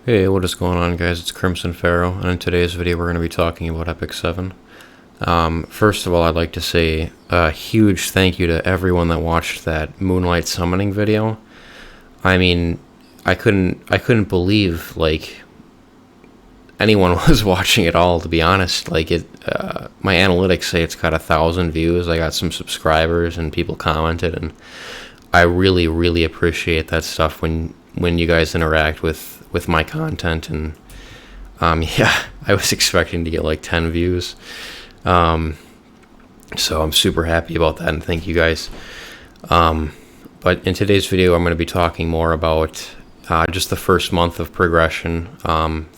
Hey, what is going on, guys? It's Crimson Pharaoh, and in today's video we're going to be talking about Epic 7. First of all, I'd like to say a huge thank you to everyone that watched that Moonlight Summoning video. I mean, I couldn't believe, like, anyone was watching it all, to be honest. Like, my analytics say it's got 1,000 views, I got some subscribers, and people commented, and I really, really appreciate that stuff when you guys interact with my content. And yeah, I was expecting to get like 10 views, so I'm super happy about that, and thank you guys. But in today's video I'm going to be talking more about just the first month of progression.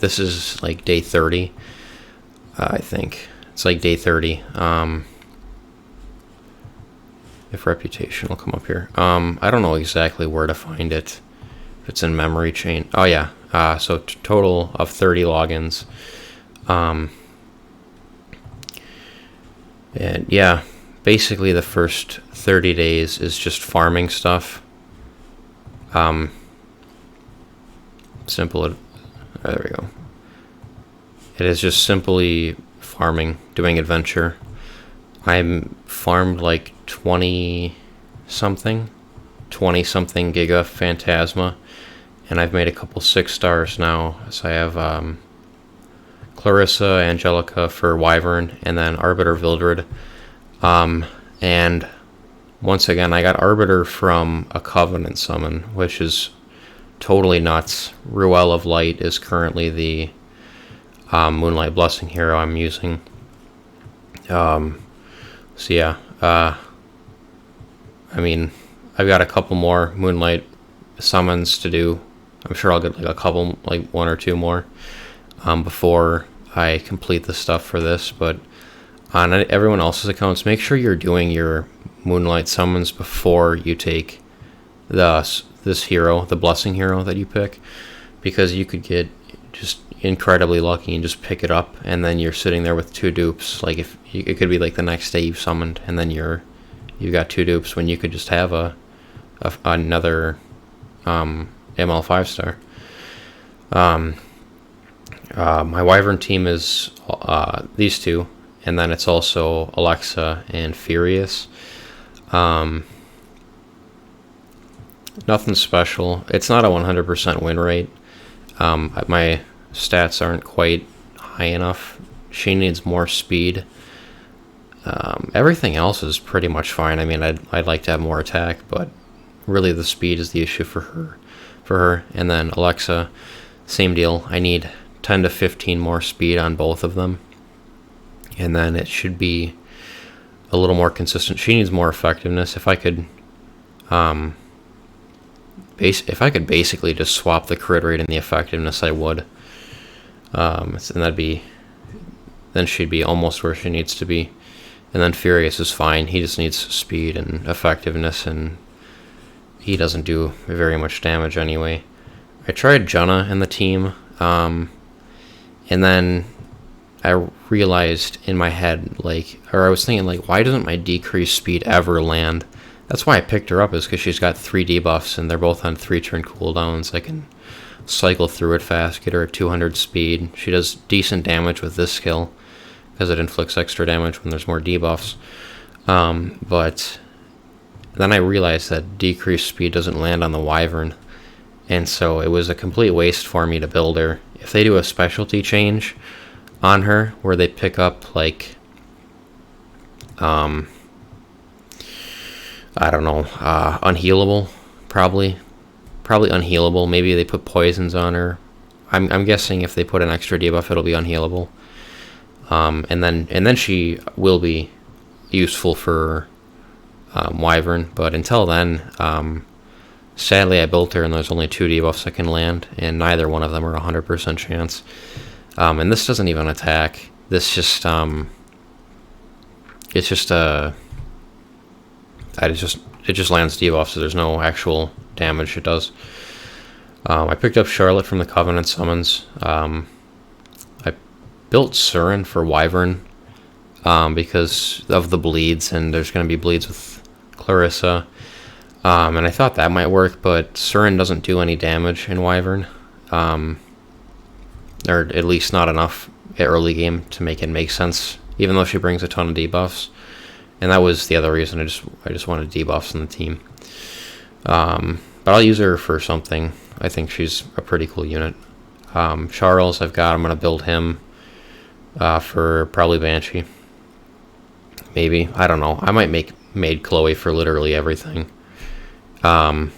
This is like day 30. I think it's like day 30. If reputation will come up here. I don't know exactly where to find it. If it's in memory chain. Oh yeah. So total of 30 logins. And yeah, basically the first 30 days is just farming stuff. Simple. There we go. It is just simply farming, doing adventure. I'm farmed like 20 something Giga Phantasma, and I've made a couple 6 stars now. So I have Clarissa, Angelica for Wyvern, and then Arbiter Vildred. And once again, I got Arbiter from a Covenant summon, which is totally nuts. Ruel of Light is currently the Moonlight Blessing hero I'm using. So yeah, I mean, I've got a couple more Moonlight summons to do. I'm sure I'll get like a couple, like 1 or 2 more, before I complete the stuff for this. But on everyone else's accounts, make sure you're doing your Moonlight summons before you take this hero, the Blessing hero that you pick, because you could get just incredibly lucky and just pick it up, and then you're sitting there with 2 dupes. Like, if it could be like the next day you've summoned, and then you've got 2 dupes when you could just have another ML 5-star. My Wyvern team is these 2, and then it's also Alexa and Furious. Nothing special. It's not a 100% win rate. My stats aren't quite high enough. She needs more speed. Everything else is pretty much fine. I mean, I'd like to have more attack, but really the speed is the issue for her. And then Alexa, same deal. I need 10 to 15 more speed on both of them, and then it should be a little more consistent. She needs more effectiveness. If I could basically just swap the crit rate and the effectiveness, I would. And then she'd be almost where she needs to be. And then Furious is fine. He just needs speed and effectiveness, and he doesn't do very much damage anyway. I tried Junna in the team, and then I realized in my head, I was thinking, why doesn't my decreased speed ever land? That's why I picked her up, is because she's got 3 debuffs, and they're both on 3-turn cooldowns. I can cycle through it fast, get her at 200 speed. She does decent damage with this skill, because it inflicts extra damage when there's more debuffs. But then I realized that decreased speed doesn't land on the Wyvern, and so it was a complete waste for me to build her. If they do a specialty change on her where they pick up, like, I don't know, unhealable, probably unhealable. Maybe they put poisons on her. I'm guessing if they put an extra debuff, it'll be unhealable. And then she will be useful for Wyvern. But until then, sadly, I built her, and there's only 2 debuffs that can land, and neither one of them are 100% chance. And this doesn't even attack. This just it just lands debuffs, so there's no actual damage it does. I picked up Charlotte from the Covenant summons. I built Surin for Wyvern because of the bleeds, and there's going to be bleeds with Clarissa. And I thought that might work, but Surin doesn't do any damage in Wyvern. or at least not enough early game to make it make sense, even though she brings a ton of debuffs. And that was the other reason. I just wanted debuffs on the team. But I'll use her for something. I think she's a pretty cool unit. Charles, I'm going to build him for probably Banshee. Maybe. I don't know. I might make Maid Chloe for literally everything. And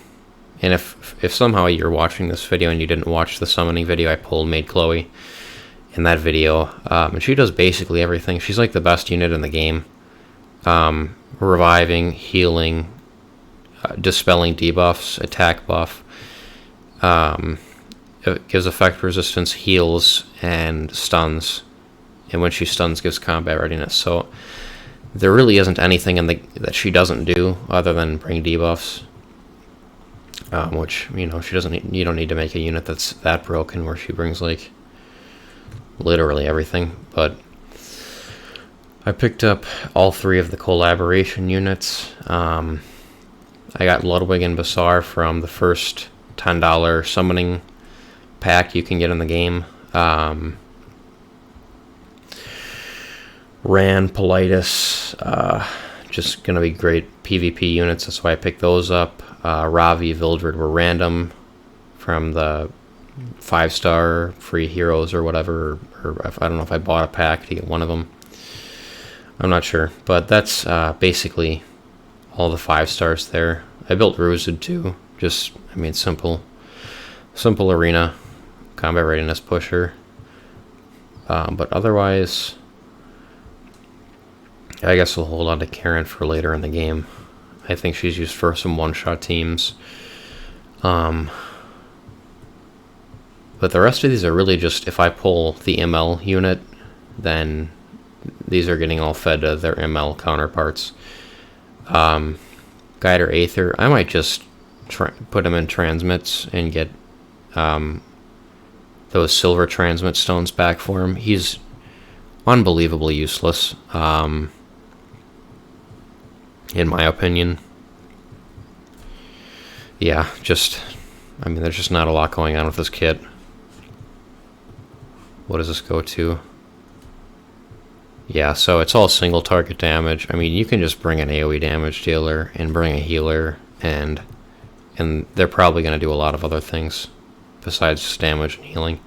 if somehow you're watching this video and you didn't watch the summoning video, I pulled Maid Chloe in that video. And she does basically everything. She's like the best unit in the game. Reviving, healing, dispelling debuffs, attack buff. It gives effect resistance, heals, and stuns. And when she stuns, gives combat readiness. So there really isn't anything that she doesn't do other than bring debuffs. Which, you know, you don't need to make a unit that's that broken where she brings like literally everything. But I picked up all 3 of the collaboration units. I got Ludwig and Basar from the first $10 summoning pack you can get in the game. Ran, Politis, just going to be great PvP units. That's why I picked those up. Ravi, Vildred were random from the 5-star free heroes or whatever. Or I don't know if I bought a pack to get one of them. I'm not sure. But that's basically all the 5 stars there. I built Ruzid too. Just, I mean, simple arena, combat readiness pusher. But otherwise, I guess we'll hold on to Karen for later in the game. I think she's used for some one-shot teams. But the rest of these are really just, if I pull the ML unit, then these are getting all fed to their ML counterparts. Guider Aether, I might just put him in transmits and get those silver transmit stones back for him. He's unbelievably useless, in my opinion. Yeah, I mean, there's just not a lot going on with this kit. What does this go to? Yeah, so it's all single target damage. I mean, you can just bring an AoE damage dealer and bring a healer, and they're probably going to do a lot of other things besides just damage and healing.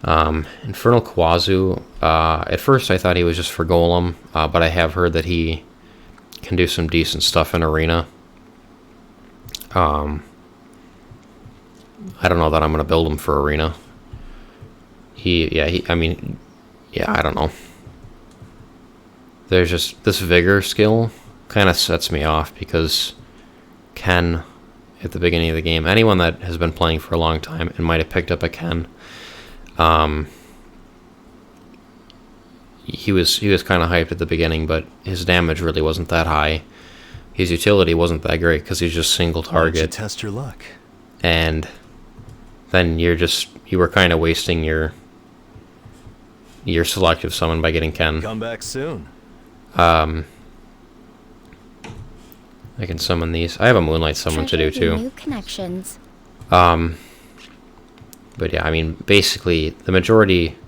Infernal Kwazu, at first I thought he was just for Golem, but I have heard that he can do some decent stuff in Arena. I don't know that I'm going to build him for Arena. I don't know. There's just this Vigor skill kind of sets me off because Ken, at the beginning of the game, anyone that has been playing for a long time and might have picked up a Ken, he was kind of hyped at the beginning, but his damage really wasn't that high. His utility wasn't that great because he's just single target. Why don't you test your luck? And then you were kind of wasting your selective summon by getting Ken. Come back soon. I can summon these. I have a Moonlight summon to do too. New connections. But yeah, I mean, basically, the majority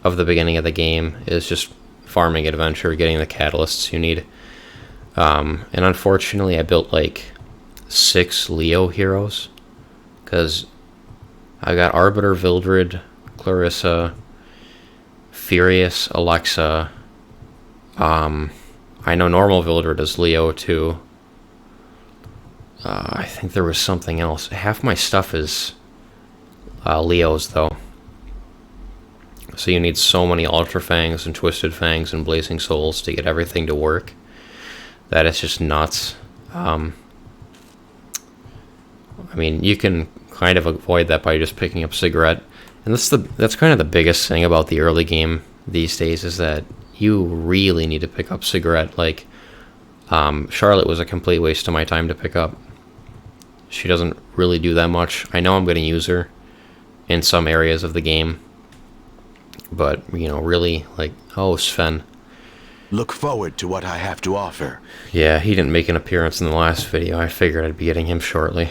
of the beginning of the game is just farming adventure, getting the catalysts you need. And unfortunately, I built like 6 Leo heroes because I got Arbiter, Vildred, Clarissa, Furious, Alexa. I know normal Vildred is Leo too. I think there was something else. Half my stuff is Leos though. So you need so many Ultra Fangs and Twisted Fangs and Blazing Souls to get everything to work. That is just nuts. I mean, you can kind of avoid that by just picking up Cigarette. And that's kind of the biggest thing about the early game these days is that you really need to pick up Cigarette. Like, Charlotte was a complete waste of my time to pick up. She doesn't really do that much. I know I'm going to use her in some areas of the game. But, you know, really, like, oh, Sven. Look forward to what I have to offer. Yeah, he didn't make an appearance in the last video. I figured I'd be getting him shortly.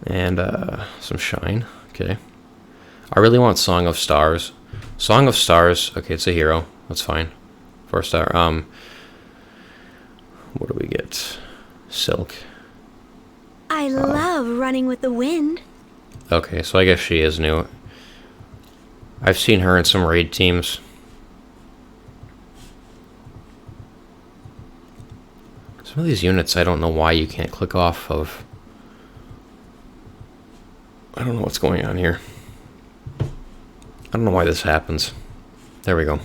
And, some Shine. Okay. I really want Song of Stars. Song of Stars, okay, it's a hero. That's fine. 4-star. What do we get? Silk. I love running with the wind. Okay, so I guess she is new. I've seen her in some raid teams. Some of these units, I don't know why you can't click off of. I don't know what's going on here. I don't know why this happens. There we go.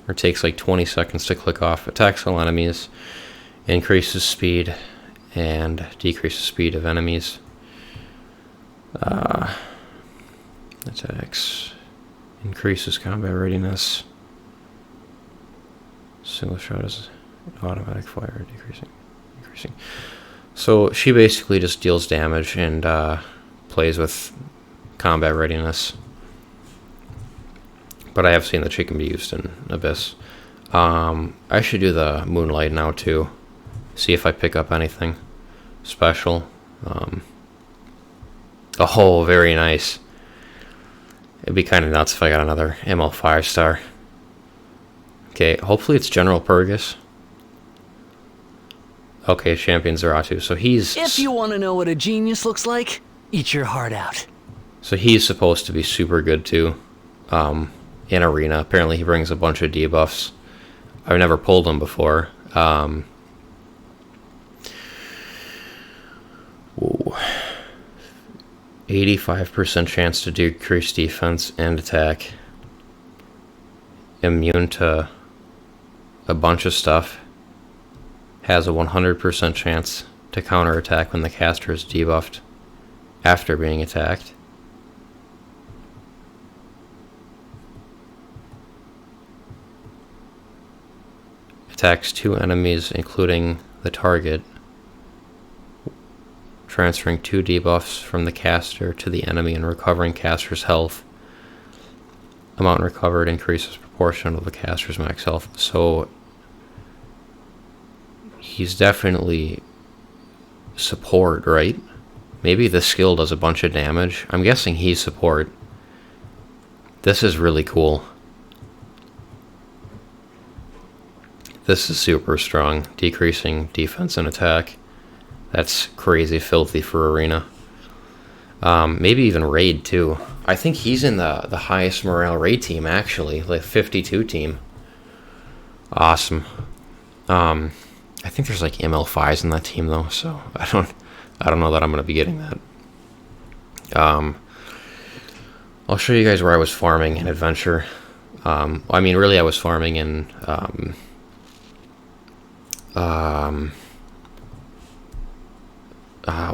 It takes like 20 seconds to click off. Attacks all enemies. Increases speed and decreases speed of enemies. Attacks. Increases combat readiness. Single shot is automatic fire, decreasing. So she basically just deals damage and plays with combat readiness. But I have seen that she can be used in Abyss. I should do the Moonlight now too. See if I pick up anything special. Oh, very nice. It'd be kind of nuts if I got another ML 5-star. Okay, hopefully it's General Purgus. Okay, Champion Zeratu. So he's... If you want to know what a genius looks like, eat your heart out. So he's supposed to be super good too. In Arena. Apparently he brings a bunch of debuffs. I've never pulled him before. Whoa. 85% chance to decrease defense and attack. Immune to a bunch of stuff. Has a 100% chance to counterattack when the caster is debuffed after being attacked. Attacks 2 enemies, including the target, transferring 2 debuffs from the caster to the enemy and recovering caster's health. Amount recovered increases proportion of the caster's max health. So he's definitely support, right? Maybe this skill does a bunch of damage. I'm guessing he's support. This is really cool. This is super strong, decreasing defense and attack. That's crazy filthy for Arena. Maybe even Raid too. I think he's in the highest morale Raid team actually, like 52 team. Awesome. I think there's like ML5s in that team though, so I don't know that I'm gonna be getting that. I'll show you guys where I was farming in Adventure. I mean, really, I was farming in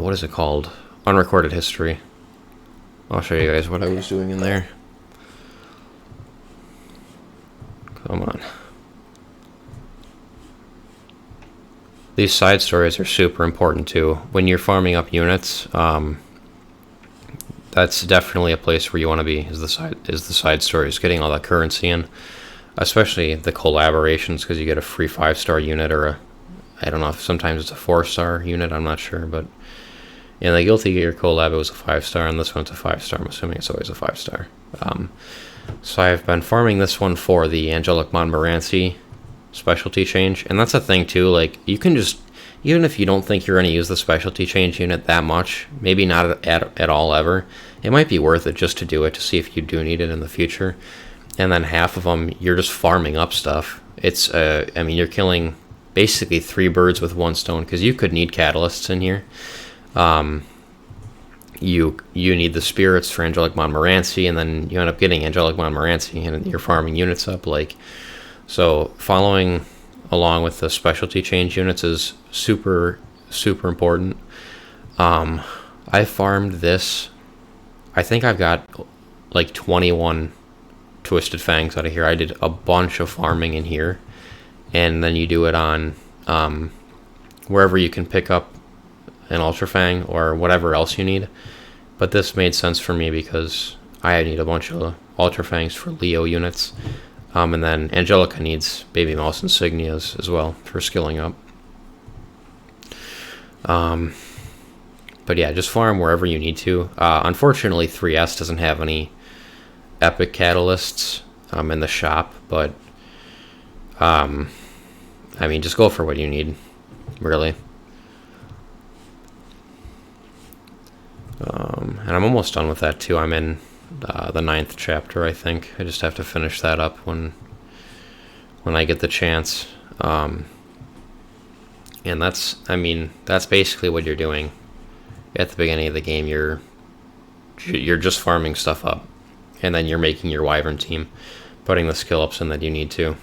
what is it called? Unrecorded History. I'll show you guys what I was doing in there. Come on. These side stories are super important too. When you're farming up units, that's definitely a place where you want to be. Is the side stories, getting all that currency in, especially the collaborations, because you get a free 5-star unit or I don't know if sometimes it's a 4-star unit. I'm not sure, but in the Guilty Gear collab, it was a 5-star, and this one's a 5-star. I'm assuming it's always a 5-star. So I've been farming this one for the Angelic Montmorency specialty change, and that's a thing too. Like, you can just, even if you don't think you're going to use the specialty change unit that much, maybe not at all ever, it might be worth it just to do it to see if you do need it in the future. And then half of them, you're just farming up stuff. It's I mean, you're killing basically 3 birds with 1 stone, because you could need catalysts in here. You need the spirits for Angelic Montmorency, and then you end up getting Angelic Montmorency, and you're farming units up. Like, so following along with the specialty change units is super important. I farmed this. I think I've got like 21 Twisted Fangs out of here. I did a bunch of farming in here, and then you do it on wherever you can pick up an Ultra Fang or whatever else you need. But this made sense for me because I need a bunch of Ultra Fangs for Leo units. And then Angelica needs Baby Mouse Insignias as well for skilling up. But yeah, just farm wherever you need to. Unfortunately, 3S doesn't have any epic catalysts in the shop, but I mean, just go for what you need, really. And I'm almost done with that too. I'm in the 9th chapter, I think. I just have to finish that up when I get the chance. And that's basically what you're doing at the beginning of the game. You're just farming stuff up, and then you're making your Wyvern team, putting the skill ups in that you need to.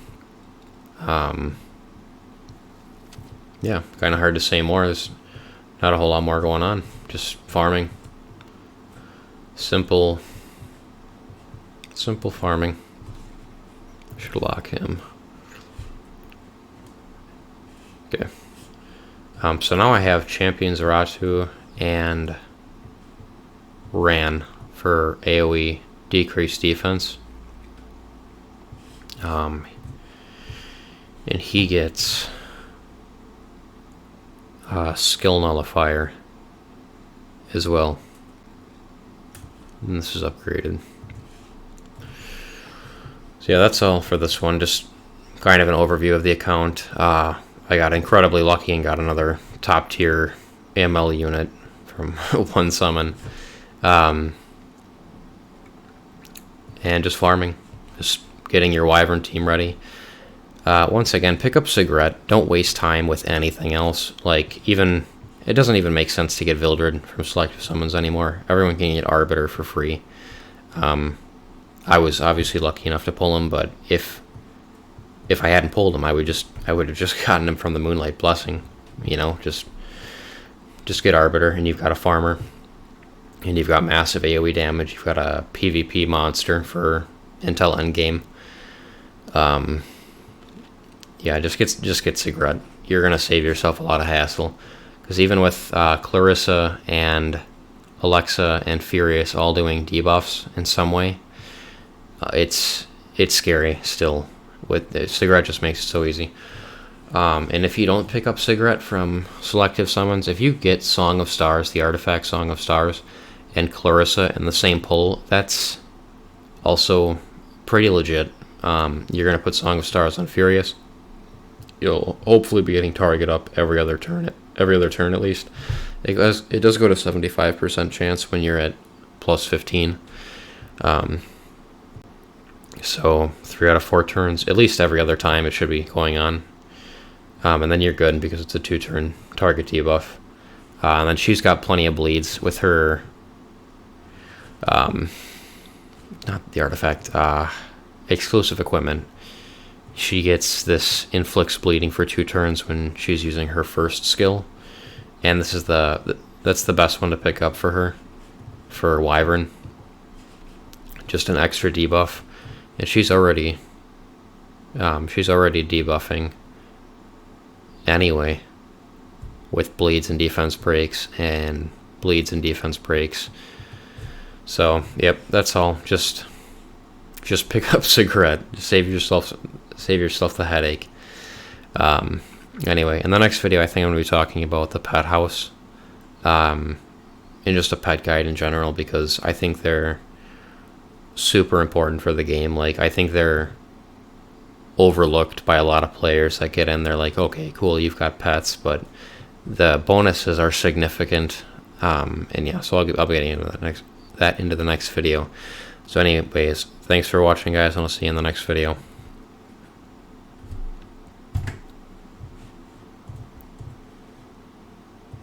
Yeah, kind of hard to say more. There's not a whole lot more going on. Just farming. Simple farming. Should lock him. Okay. So now I have Champion Zaratu and Ran for AoE decreased defense. And he gets skill nullifier as well. And this is upgraded. So yeah, that's all for this one. Just kind of an overview of the account. I got incredibly lucky and got another top tier AML unit from one summon. And just farming. Just getting your Wyvern team ready. Once again, pick up Cigarette. Don't waste time with anything else. Like, even... It doesn't even make sense to get Vildred from selective summons anymore. Everyone can get Arbiter for free. I was obviously lucky enough to pull him, but if I hadn't pulled him, I would have just gotten him from the Moonlight Blessing. You know, just get Arbiter, and you've got a farmer, and you've got massive AoE damage. You've got a PvP monster for until endgame. Yeah, just get Cigarette. You're gonna save yourself a lot of hassle. Because even with Clarissa and Alexa and Furious all doing debuffs in some way, it's scary still. With Cigarette just makes it so easy. And if you don't pick up Cigarette from selective summons, if you get Song of Stars, the artifact Song of Stars, and Clarissa in the same pull, that's also pretty legit. You're going to put Song of Stars on Furious. You'll hopefully be getting target up every other turn at least. It does go to 75% chance when you're at plus 15. So 3 out of 4 turns, at least every other time it should be going on. And then you're good because it's a 2-turn target debuff. And then she's got plenty of bleeds with her, not the artifact, exclusive equipment. She gets this inflicts bleeding for 2 turns when she's using her first skill, and this is that's the best one to pick up for her, for Wyvern. Just an extra debuff, and she's already debuffing anyway, with bleeds and defense breaks and bleeds and defense breaks. So yep, that's all. Just pick up Cigarette. Save yourself the headache. Anyway, in the next video, I think I'm going to be talking about the pet house, and just a pet guide in general, because I think they're super important for the game. Like, I think they're overlooked by a lot of players that get in. They're like, okay, cool, you've got pets, but the bonuses are significant. And yeah, so I'll be getting into that into the next video. So anyways, thanks for watching, guys, and I'll see you in the next video.